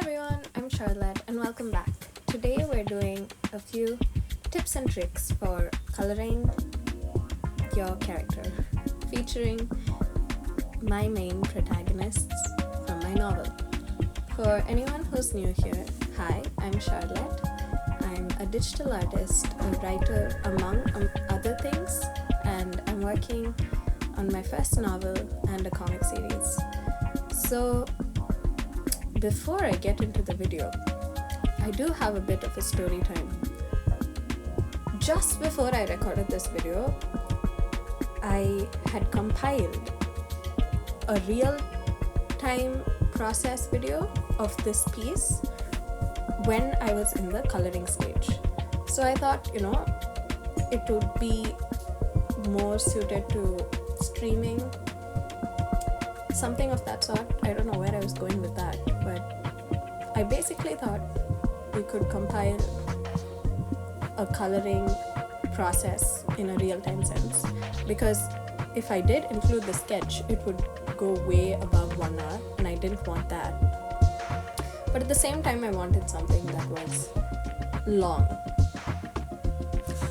everyone, I'm Charlotte and welcome back. Today we're doing a few tips and tricks for coloring your character, featuring my main protagonists from my novel. For anyone who's new here, hi, I'm Charlotte. I'm a digital artist, a writer among other things, and I'm working on my first novel and a comic series. So before I get into the video, I do have a bit of a story time. Just before I recorded this video, I had compiled a real-time process video of this piece when I was in the coloring stage. So I thought, it would be more suited to streaming, something of that sort. I don't know where I was going with that, but I basically thought we could compile a coloring process in a real-time sense, because if I did include the sketch, it would go way above 1 hour, and I didn't want that. But at the same time, I wanted something that was long.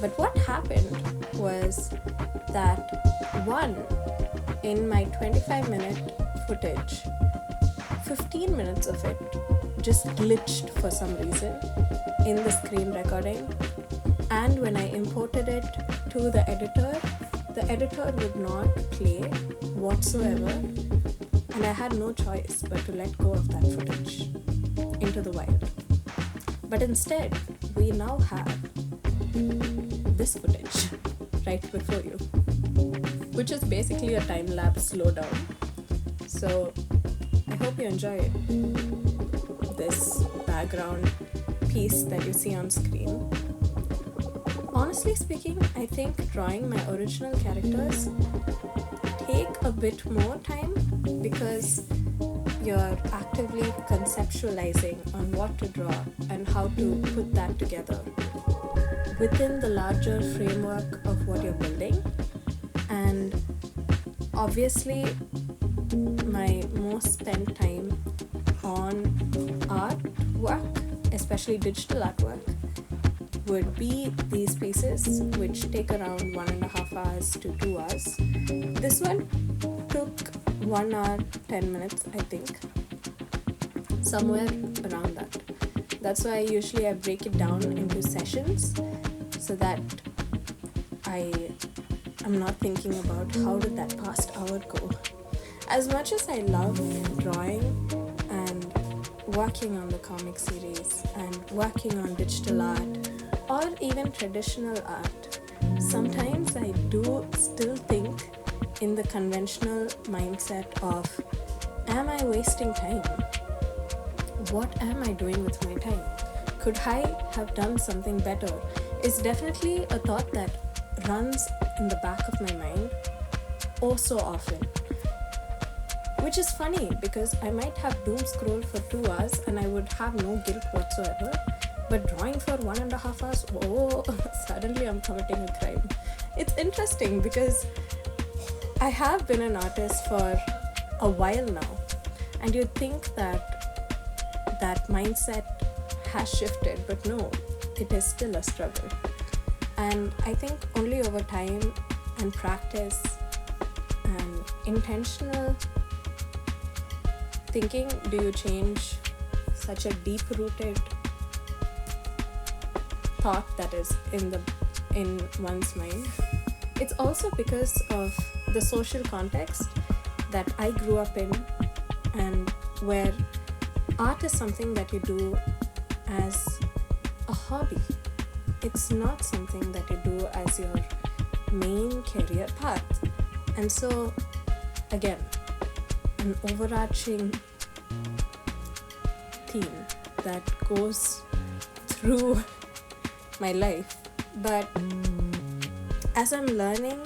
But what happened was that in my 25-minute footage, 15 minutes of it just glitched for some reason in the screen recording, and when I imported it to the editor would not play whatsoever, and I had no choice but to let go of that footage into the wild. But instead, we now have this footage right before you, which is basically a time-lapse slowdown. So I hope you enjoy this background piece that you see on screen. Honestly speaking, I think drawing my original characters take a bit more time because you're actively conceptualizing on what to draw and how to put that together within the larger framework of what you're building. And obviously, my most spent time on artwork, especially digital artwork, would be these pieces, which take around 1.5 hours to 2 hours. This one took 1 hour, 10 minutes, I think, somewhere around that. That's why usually I break it down into sessions so that I'm not thinking about how did that past hour go. As much as I love drawing and working on the comic series and working on digital art or even traditional art, sometimes I do still think in the conventional mindset of, am I wasting time? What am I doing with my time? Could I have done something better? It's definitely a thought that runs in the back of my mind oh so often. Which is funny because I might have doom scroll for 2 hours and I would have no guilt whatsoever. But drawing for 1.5 hours, suddenly I'm committing a crime. It's interesting because I have been an artist for a while now, and you'd think that mindset has shifted, but no, it is still a struggle. And I think only over time and practice and intentional thinking do you change such a deep-rooted thought that is in one's mind. It's also because of the social context that I grew up in, and where art is something that you do as a hobby. It's not something that you do as your main career path. And so, again, an overarching theme that goes through my life. But as I'm learning,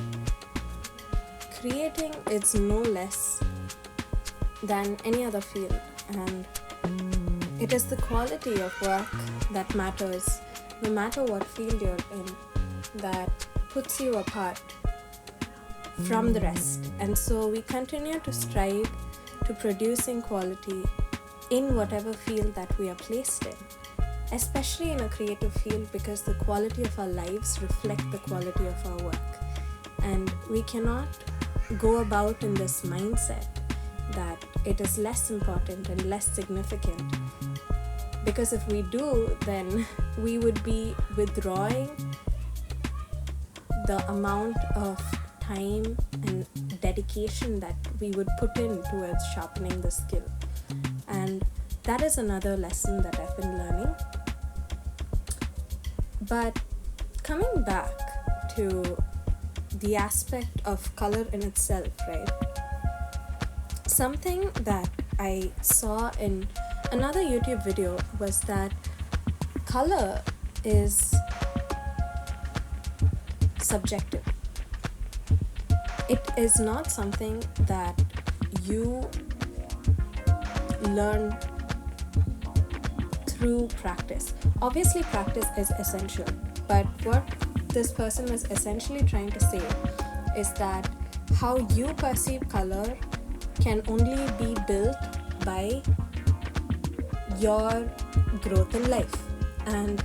creating is no less than any other field, and it is the quality of work that matters, no matter what field you're in, that puts you apart from the rest. And so we continue to strive to producing quality in whatever field that we are placed in, especially in a creative field, because the quality of our lives reflect the quality of our work. And we cannot go about in this mindset that it is less important and less significant, because if we do, then we would be withdrawing the amount of time and dedication that we would put in towards sharpening the skill. And that is another lesson that I've been learning. But coming back to the aspect of color in itself, right? Something that I saw in another YouTube video was that color is subjective. It is not something that you learn through practice. Obviously, practice is essential, but what this person was essentially trying to say is that how you perceive color can only be built by your growth in life. And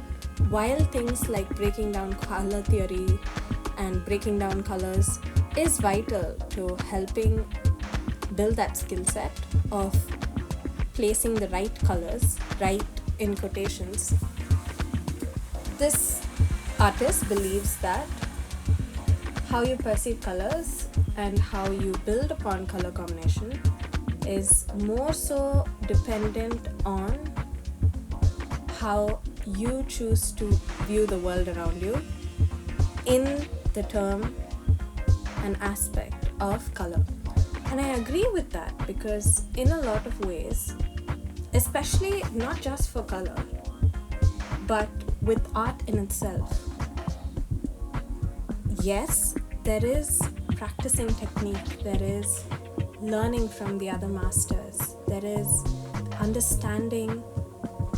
while things like breaking down color theory and breaking down colors is vital to helping build that skill set of placing the right colors, right in quotations, this artist believes that how you perceive colors and how you build upon color combination is more so dependent on how you choose to view the world around you in the term and aspect of color. And I agree with that, because in a lot of ways, especially not just for color, but with art in itself, yes, there is practicing technique, there is learning from the other masters, there is understanding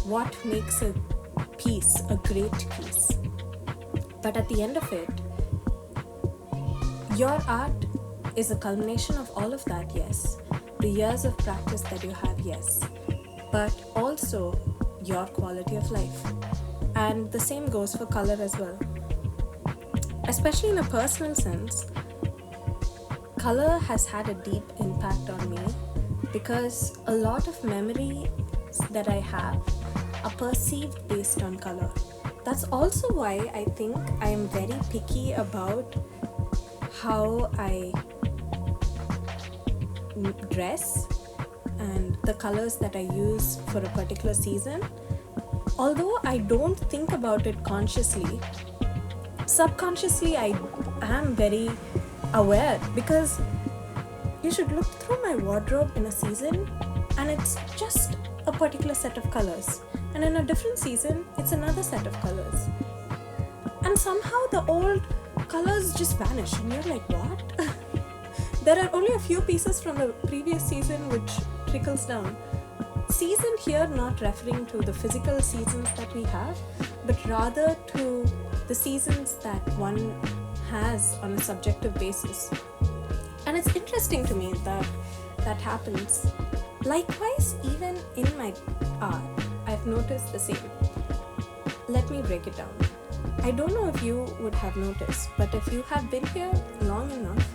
what makes a piece a great piece. But at the end of it, your art is a culmination of all of that, yes. The years of practice that you have, yes. But also your quality of life. And the same goes for color as well. Especially in a personal sense, color has had a deep impact on me, because a lot of memories that I have are perceived based on color. That's also why I think I am very picky about how I dress and the colors that I use for a particular season. Although I don't think about it consciously, subconsciously I am very aware, because you should look through my wardrobe in a season and it's just a particular set of colors, and in a different season it's another set of colors, and somehow the old colors just vanish and you're like, what? There are only a few pieces from the previous season which trickles down. Season here not referring to the physical seasons that we have, but rather to the seasons that one has on a subjective basis. And it's interesting to me that that happens. Likewise, even in my art, I've noticed the same. Let me break it down. I don't know if you would have noticed, but if you have been here long enough,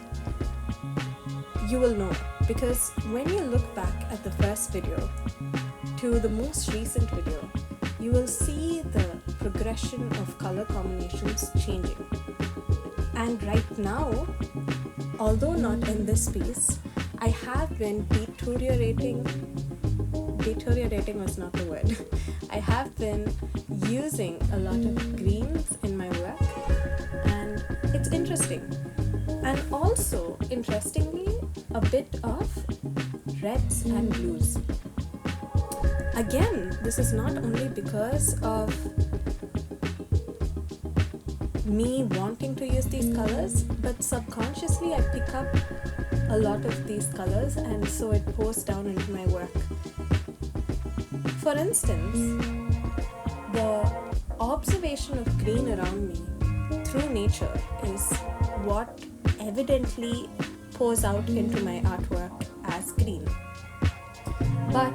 you will know. Because when you look back at the first video to the most recent video, you will see the progression of color combinations changing. And right now, although not in this piece, I have been deteriorating was not the word. I have been using a lot of greens in my work, and it's interesting. And also, interestingly, a bit of reds and blues. Again, this is not only because of me wanting to use these colors, but subconsciously I pick up a lot of these colors, and so it pours down into my work. For instance, the observation of green around me through nature is what evidently pours out into my artwork as green. But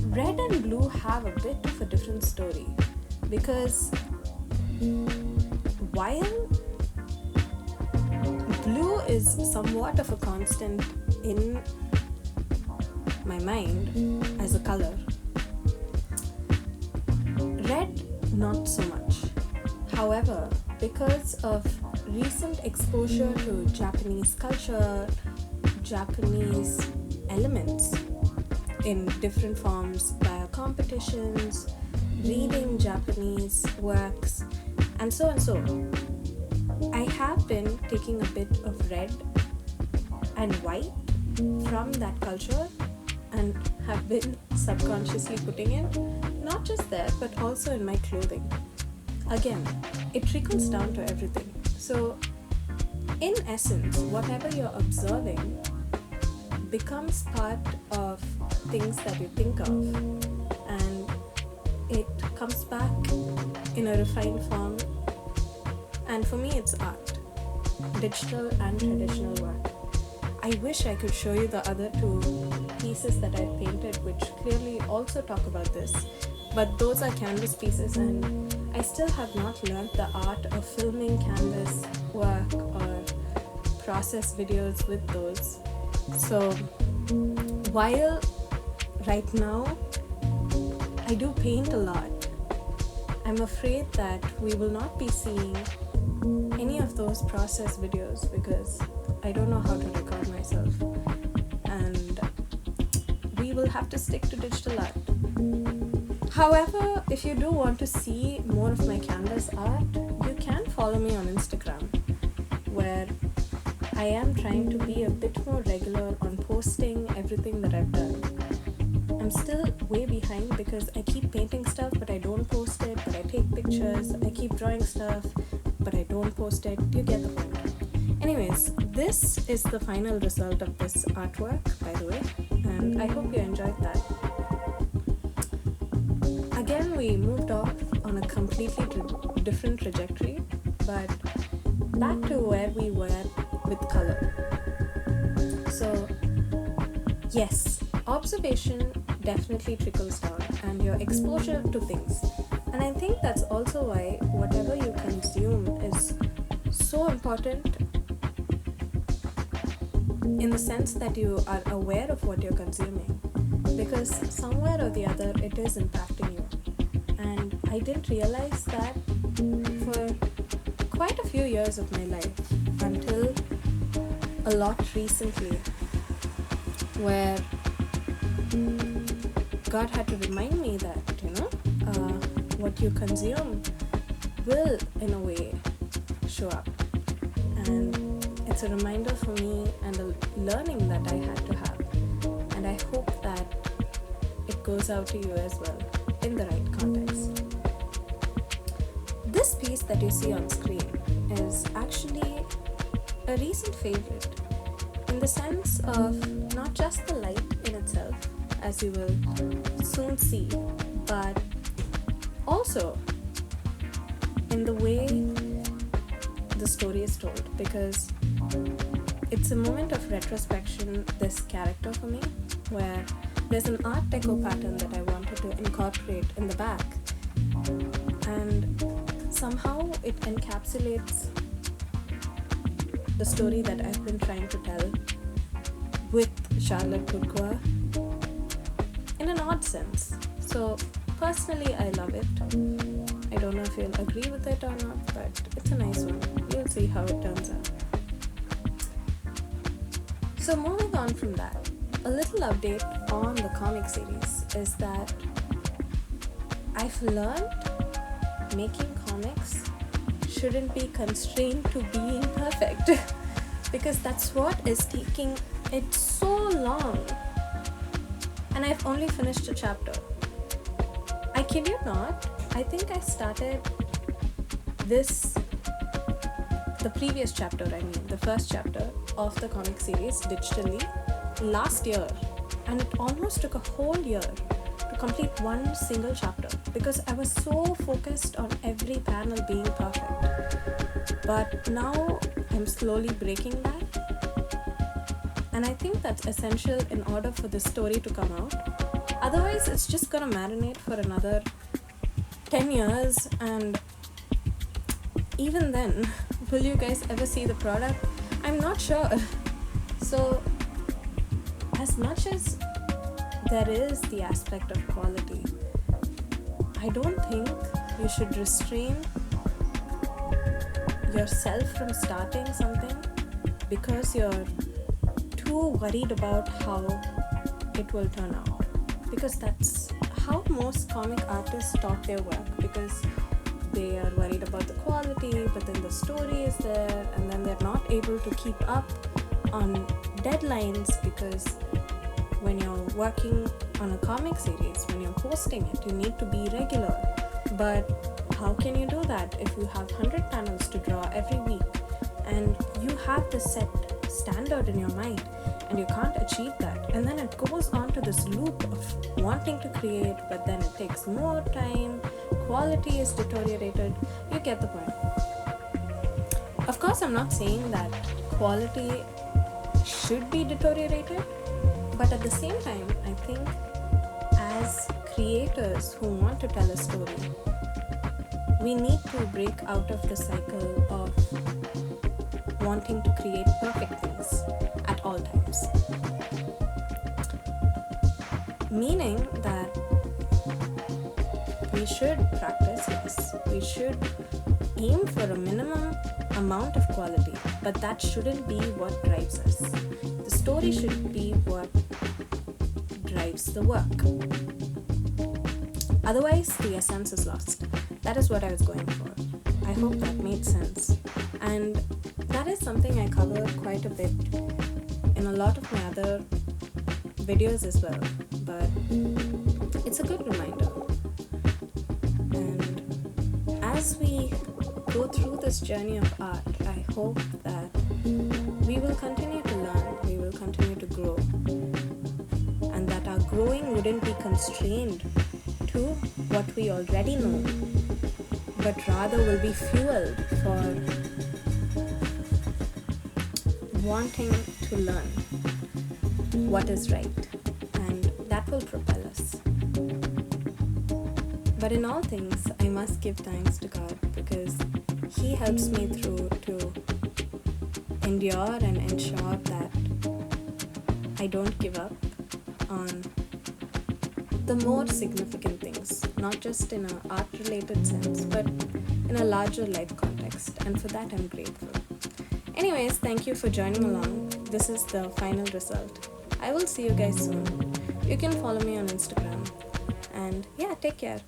red and blue have a bit of a different story, because while blue is somewhat of a constant in my mind as a color, red not so much. However, because of recent exposure to Japanese culture, Japanese elements in different forms via competitions, reading Japanese works, and so and so, I have been taking a bit of red and white from that culture and have been subconsciously putting it not just there but also in my clothing. Again, it trickles down to everything. So in essence, whatever you're observing becomes part of things that you think of, and it comes back in a refined form. And for me, it's art, digital and traditional work. I wish I could show you the other two pieces that I painted, which clearly also talk about this, but those are canvas pieces, and I still have not learned the art of filming canvas work or process videos with those. So while right now I do paint a lot, I'm afraid that we will not be seeing any of those process videos because I don't know how to record myself, and we will have to stick to digital art. However, if you do want to see more of my canvas art, you can follow me on Instagram, where I am trying to be a bit more regular on posting everything that I've done. I'm still way behind because I keep painting stuff but I don't post it, but I take pictures. I keep drawing stuff but I don't post it. You get the point. Anyways, this is the final result of this artwork, by the way, and I hope you enjoyed that. Again, we moved off on a completely different trajectory, but back to where we were with color. So yes, observation definitely trickles down and your exposure to things, and I think that's also why whatever you consume is so important, in the sense that you are aware of what you're consuming, because somewhere or the other it is impacting you. And I didn't realize that for quite a few years of my life, until a lot recently, where God had to remind me that, what you consume will in a way show up. And it's a reminder for me and a learning that I had to have. And I hope that it goes out to you as well in the right context. This piece that you see on screen is actually a recent favorite, in the sense of not just the light in itself, as you will soon see, but also in the way the story is told, because it's a moment of retrospection, this character for me, where there's an art deco pattern that I wanted to incorporate in the back, and somehow it encapsulates the story that I've been trying to tell with Charlotte Pourquoi in an odd sense. So personally, I love it. I don't know if you'll agree with it or not, but it's a nice one. You'll see how it turns out. So moving on from that, a little update on the comic series is that I've learned making comics shouldn't be constrained to being perfect because that's what is taking it so long. And I've only finished a chapter. I kid you not, I think I started the previous chapter, the first chapter of the comic series digitally last year, and it almost took a whole year to complete one single chapter because I was so focused on every panel being perfect. But now I'm slowly breaking that, and I think that's essential in order for the story to come out. Otherwise, it's just gonna marinate for another 10 years, and even then, will you guys ever see the product? I'm not sure. So, as much as there is the aspect of quality, I don't think you should restrain yourself from starting something because you're too worried about how it will turn out. Because that's how most comic artists stop their work, because they are worried about the quality, but then the story is there, and then they're not able to keep up on deadlines, because when you're working on a comic series, when you're posting it, you need to be regular. But how can you do that if you have 100 panels to draw every week and you have the set standard in your mind and you can't achieve that? And then it goes on to this loop of wanting to create, but then it takes more time, quality is deteriorated. You get the point. Of course, I'm not saying that quality should be deteriorated, but at the same time, I think as creators who want to tell a story, we need to break out of the cycle of wanting to create perfect things at all times. Meaning that we should practice, yes, we should aim for a minimum amount of quality, but that shouldn't be what drives us. The story should be what drives the work. Otherwise, the essence is lost. That is what I was going for. I hope that made sense. And that is something I cover quite a bit in a lot of my other videos as well. But it's a good reminder. And as we go through this journey of art, I hope that we will continue to learn, we will continue to grow, and that our growing wouldn't be constrained to what we already know, but rather will be fueled for wanting to learn what is right, and that will propel us. But in all things, I must give thanks to God, because He helps me through to endure and ensure that I don't give up on the more significant things, not just in an art-related sense, but in a larger life context, and for that I'm grateful. Anyways, thank you for joining along. This is the final result. I will see you guys soon. You can follow me on Instagram, and yeah, take care.